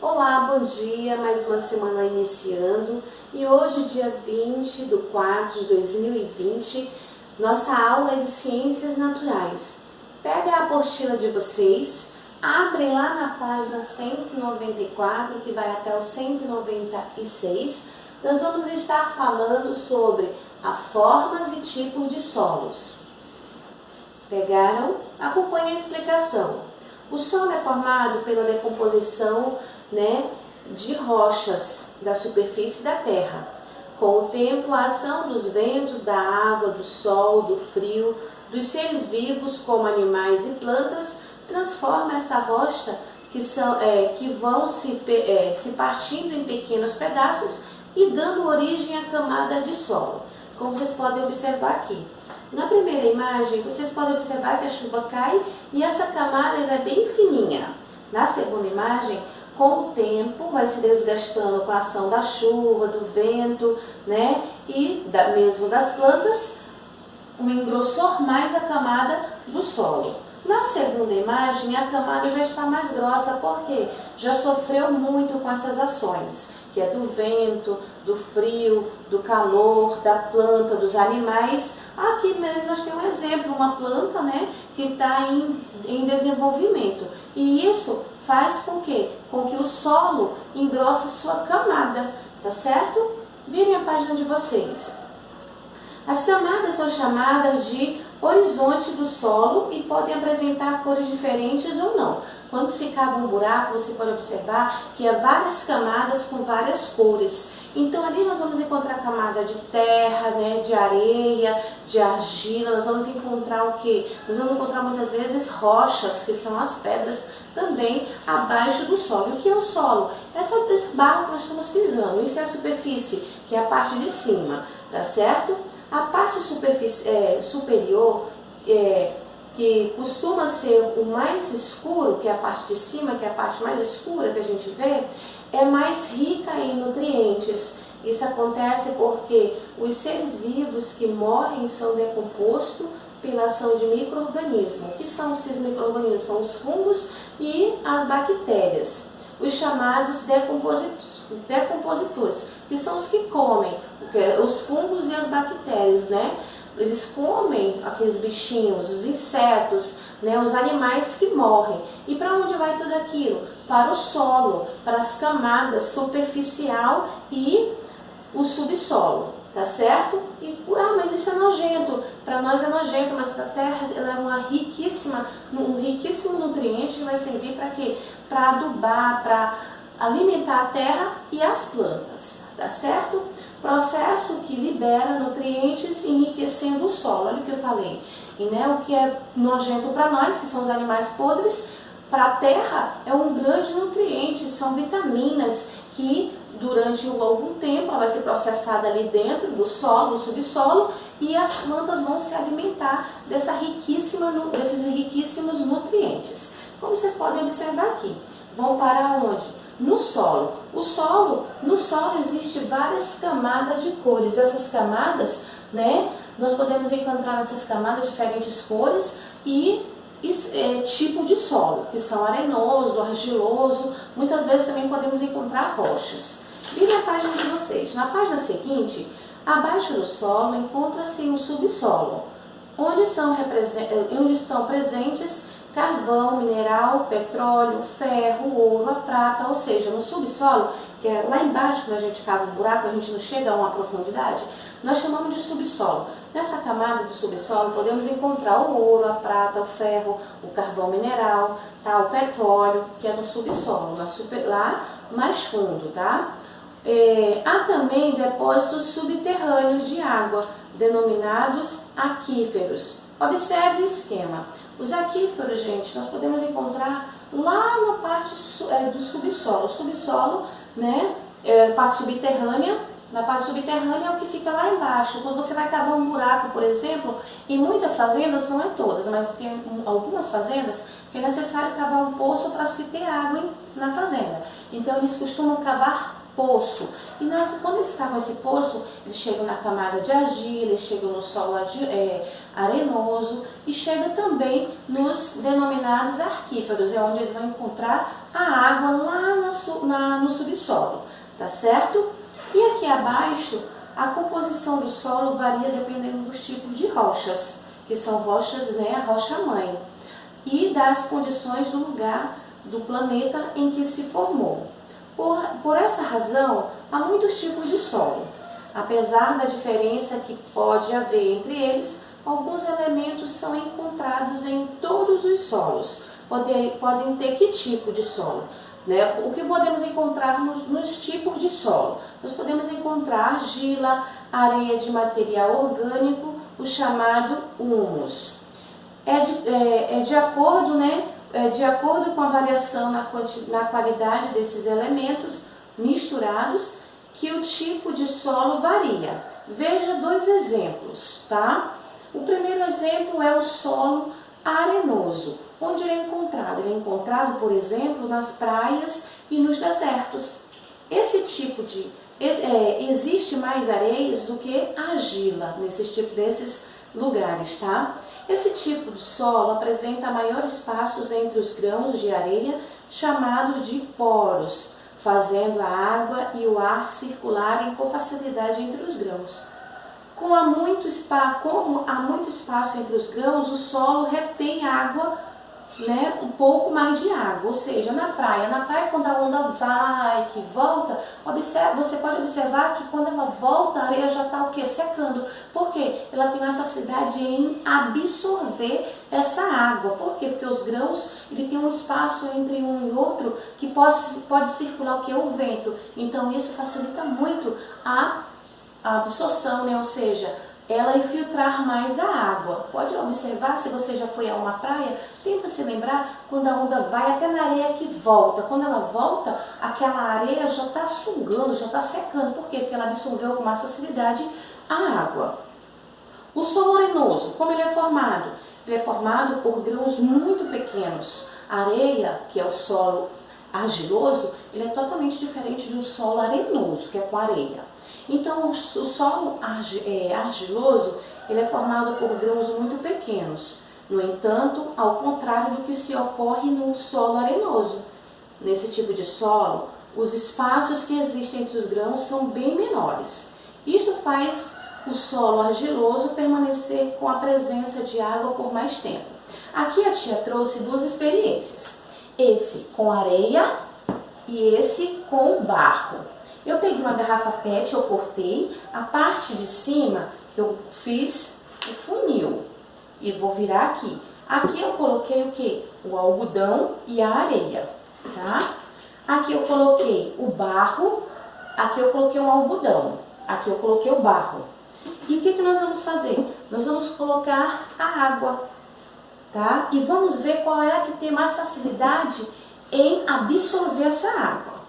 Olá, bom dia, mais uma semana iniciando e hoje, dia 20 de 4 de 2020, nossa aula é de Ciências Naturais. Pega a apostila de vocês, abre lá na página 194, que vai até o 196, nós vamos estar falando sobre as formas e tipos de solos. Pegaram? Acompanhe a explicação. O solo é formado pela decomposição, de rochas da superfície da terra. Com o tempo, a ação dos ventos, da água, do sol, do frio, dos seres vivos, como animais e plantas, transforma essa rocha que vão se partindo em pequenos pedaços e dando origem à camada de solo, como vocês podem observar aqui. Na primeira imagem, vocês podem observar que a chuva cai e essa camada ainda é bem fininha. Na segunda imagem, com o tempo, vai se desgastando com a ação da chuva, do vento, e mesmo das plantas, engrossou mais a camada do solo. Na segunda imagem, a camada já está mais grossa, porque já sofreu muito com essas ações, que é do vento, do frio, do calor, da planta, dos animais. Aqui mesmo nós temos um exemplo, uma planta, que está em desenvolvimento. E isso faz com que o solo engrosse sua camada, tá certo? Virem a página de vocês. As camadas são chamadas de horizonte do solo e podem apresentar cores diferentes ou não. Quando se cava um buraco, você pode observar que há várias camadas com várias cores. Então ali nós vamos encontrar camada de terra, de areia, de argila. Nós vamos encontrar o quê? Nós vamos encontrar muitas vezes rochas, que são as pedras, também abaixo do solo. E o que é o solo? Esse barro que nós estamos pisando. Isso é a superfície, que é a parte de cima, tá certo? A parte superior, que costuma ser o mais escuro, que é a parte de cima, que é a parte mais escura que a gente vê, é mais rica em nutrientes. Isso acontece porque os seres vivos que morrem são decompostos pela ação de micro-organismos. O que são esses micro-organismos? São os fungos e as bactérias, os chamados decompositores, que são os que comem, os fungos e as bactérias, Eles comem aqueles bichinhos, os insetos, os animais que morrem. E para onde vai tudo aquilo? Para o solo, para as camadas superficial e o subsolo, tá certo? Mas isso é nojento. Para nós é nojento, mas para a terra ela é um riquíssimo nutriente que vai servir para quê? Para adubar, para alimentar a terra e as plantas, tá certo? Processo que libera nutrientes enriquecendo o solo. Olha o que eu falei. E o que é nojento para nós, que são os animais podres, para a terra é um grande nutriente, são vitaminas que durante algum tempo ela vai ser processada ali dentro do solo, no subsolo, e as plantas vão se alimentar desses riquíssimos nutrientes. Como vocês podem observar aqui, vão para onde? No solo. No solo existem várias camadas de cores. Essas camadas, nós podemos encontrar nessas camadas diferentes cores e tipo de solo, que são arenoso, argiloso. Muitas vezes também podemos encontrar rochas. E na página de vocês, na página seguinte, abaixo do solo encontra-se o subsolo, onde estão presentes carvão, mineral, petróleo, ferro, ouro, a prata, ou seja, no subsolo, que é lá embaixo, quando a gente cava um buraco, a gente não chega a uma profundidade, nós chamamos de subsolo. Nessa camada do subsolo podemos encontrar o ouro, a prata, o ferro, o carvão mineral, o petróleo, que é no subsolo, lá mais fundo, tá? Há também depósitos subterrâneos de água, denominados aquíferos. Observe o esquema. Os aquíferos, gente, nós podemos encontrar lá na parte do subsolo. O subsolo, parte subterrânea. Na parte subterrânea é o que fica lá embaixo. Quando você vai cavar um buraco, por exemplo, em muitas fazendas, não é todas, mas tem algumas fazendas que é necessário cavar um poço para se ter água na fazenda. Então eles costumam cavar poço. E quando eles cavam esse poço, eles chegam na camada de argila, eles chegam no solo arenoso e chegam também nos denominados aquíferos, é onde eles vão encontrar a água lá no subsolo, tá certo? E aqui abaixo, a composição do solo varia dependendo dos tipos de rochas, que são rochas, né, a rocha-mãe, e das condições do lugar do planeta em que se formou. Por essa razão, há muitos tipos de solo. Apesar da diferença que pode haver entre eles, alguns elementos são encontrados em todos os solos. Podem ter que tipo de solo? Né? O que podemos encontrar nos tipos de solo? Nós podemos encontrar argila, areia de material orgânico, o chamado humus. De acordo com a variação na qualidade desses elementos misturados, que o tipo de solo varia. Veja dois exemplos, tá? O primeiro exemplo é o solo arenoso. Onde ele é encontrado? Ele é encontrado, por exemplo, nas praias e nos desertos. Existe mais areias do que argila desses lugares, tá? Esse tipo de solo apresenta maiores espaços entre os grãos de areia, chamados de poros, fazendo a água e o ar circularem com facilidade entre os grãos. Como há muito espaço entre os grãos, o solo retém água, né, um pouco mais de água. Ou seja, na praia quando a onda vai, que volta, você pode observar que quando ela volta, a areia já está o quê? Secando. Por quê? Ela tem mais facilidade em absorver essa água. Por quê? Porque os grãos têm um espaço entre um e outro que pode circular o quê? O vento. Então isso facilita muito a absorção, né? Ou seja, ela infiltrar mais a água. Pode observar, se você já foi a uma praia, tenta se lembrar quando a onda vai até na areia que volta. Quando ela volta, aquela areia já está sugando, já está secando. Por quê? Porque ela absorveu com mais facilidade a água. O solo arenoso, como ele é formado? Ele é formado por grãos muito pequenos. A areia, que é o solo argiloso, ele é totalmente diferente de um solo arenoso, que é com areia. Então, o solo argiloso, ele é formado por grãos muito pequenos. No entanto, ao contrário do que se ocorre no solo arenoso. Nesse tipo de solo, os espaços que existem entre os grãos são bem menores. Isto faz o solo argiloso permanecer com a presença de água por mais tempo. Aqui a tia trouxe duas experiências. Esse com areia e esse com barro. Eu peguei uma garrafa PET, eu cortei, a parte de cima eu fiz o funil e vou virar aqui. Aqui eu coloquei o que? O algodão e a areia, tá? Aqui eu coloquei o barro, aqui eu coloquei o algodão, aqui eu coloquei o barro. E o que nós vamos fazer? Nós vamos colocar a água, tá? E vamos ver qual é a que tem mais facilidade em absorver essa água.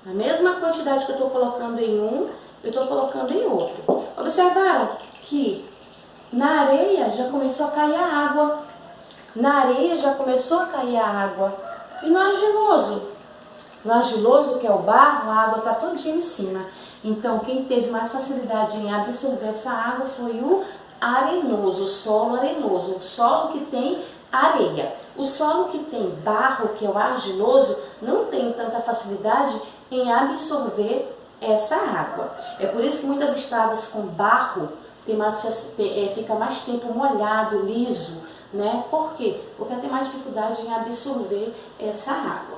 A mesma quantidade que eu estou colocando em um, eu estou colocando em outro. Observaram que na areia já começou a cair a água. Na areia já começou a cair a água. E no argiloso? No argiloso, que é o barro, a água está todinha em cima. Então, quem teve mais facilidade em absorver essa água foi o arenoso, o solo arenoso, o solo que tem areia. O solo que tem barro, que é o argiloso, não tem tanta facilidade em absorver essa água. É por isso que muitas estradas com barro fica mais tempo molhado, liso, né? Por quê? Porque tem mais dificuldade em absorver essa água,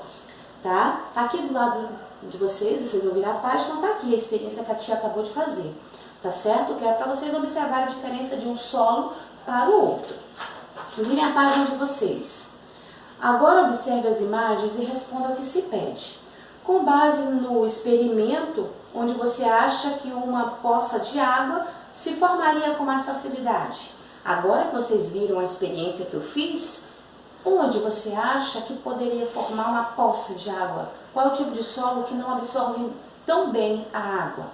tá? Aqui do lado de vocês vão virar a página, tá aqui a experiência que a tia acabou de fazer, tá certo? Que é para vocês observarem a diferença de um solo para o outro. Virem a página de vocês. Agora observe as imagens e responda o que se pede. Com base no experimento, onde você acha que uma poça de água se formaria com mais facilidade. Agora que vocês viram a experiência que eu fiz, onde você acha que poderia formar uma poça de água? Qual é o tipo de solo que não absorve tão bem a água?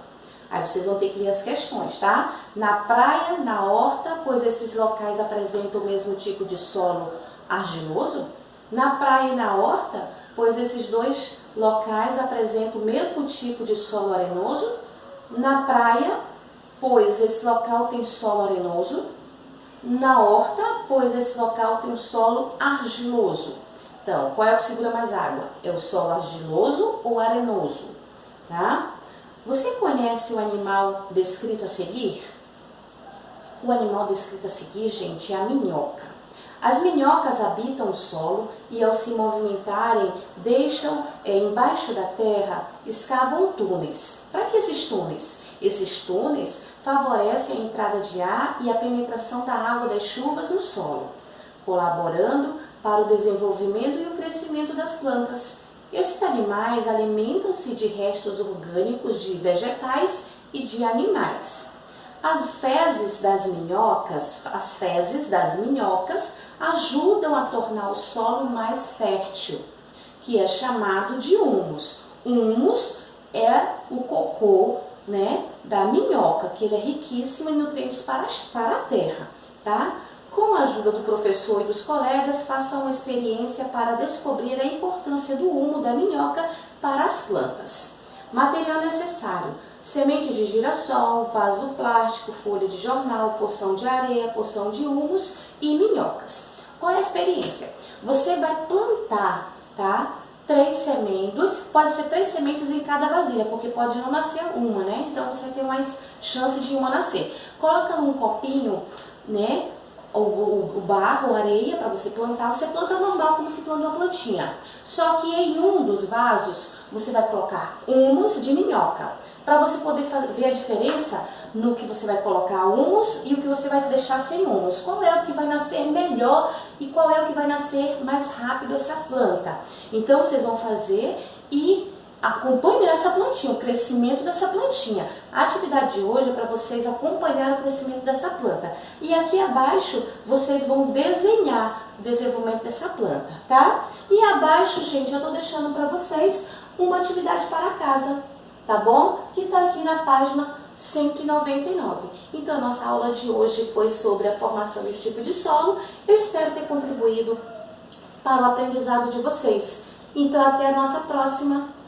Aí vocês vão ter que ler as questões, tá? Na praia, na horta, pois esses locais apresentam o mesmo tipo de solo argiloso. Na praia e na horta, pois esses dois locais apresentam o mesmo tipo de solo arenoso. Na praia, pois esse local tem solo arenoso. Na horta, pois esse local tem um solo argiloso. Então, qual é o que segura mais água? É o solo argiloso ou arenoso? Tá? Você conhece o animal descrito a seguir? O animal descrito a seguir, gente, é a minhoca. As minhocas habitam o solo e, ao se movimentarem, deixam embaixo da terra, escavam túneis. Para que esses túneis? Esses túneis favorecem a entrada de ar e a penetração da água das chuvas no solo, colaborando para o desenvolvimento e o crescimento das plantas. Esses animais alimentam-se de restos orgânicos de vegetais e de animais. As fezes das minhocas ajudam a tornar o solo mais fértil, que é chamado de humus. Humus é o cocô, né, da minhoca, que ele é riquíssimo em nutrientes para a terra, tá? Com a ajuda do professor e dos colegas, façam uma experiência para descobrir a importância do humo da minhoca para as plantas. Material necessário: semente de girassol, vaso plástico, folha de jornal, porção de areia, porção de humus e minhocas. Qual é a experiência? Você vai plantar, tá? 3 sementes, pode ser 3 sementes em cada vasilha, porque pode não nascer uma, né? Então você vai ter mais chance de uma nascer. Coloca num copinho, né? O barro, areia para você plantar. Você planta normal como se planta uma plantinha. Só que em um dos vasos você vai colocar humus de minhoca, para você poder ver a diferença no que você vai colocar humus e o que você vai deixar sem humus. Qual é o que vai nascer melhor e qual é o que vai nascer mais rápido essa planta. Então vocês vão fazer e acompanhar essa plantinha, o crescimento dessa plantinha. A atividade de hoje é para vocês acompanhar o crescimento dessa planta. E aqui abaixo vocês vão desenhar o desenvolvimento dessa planta, tá? E abaixo, gente, eu estou deixando para vocês uma atividade para casa, tá bom? Que está aqui na página 199. Então, a nossa aula de hoje foi sobre a formação e o tipo de solo. Eu espero ter contribuído para o aprendizado de vocês. Então, até a nossa próxima.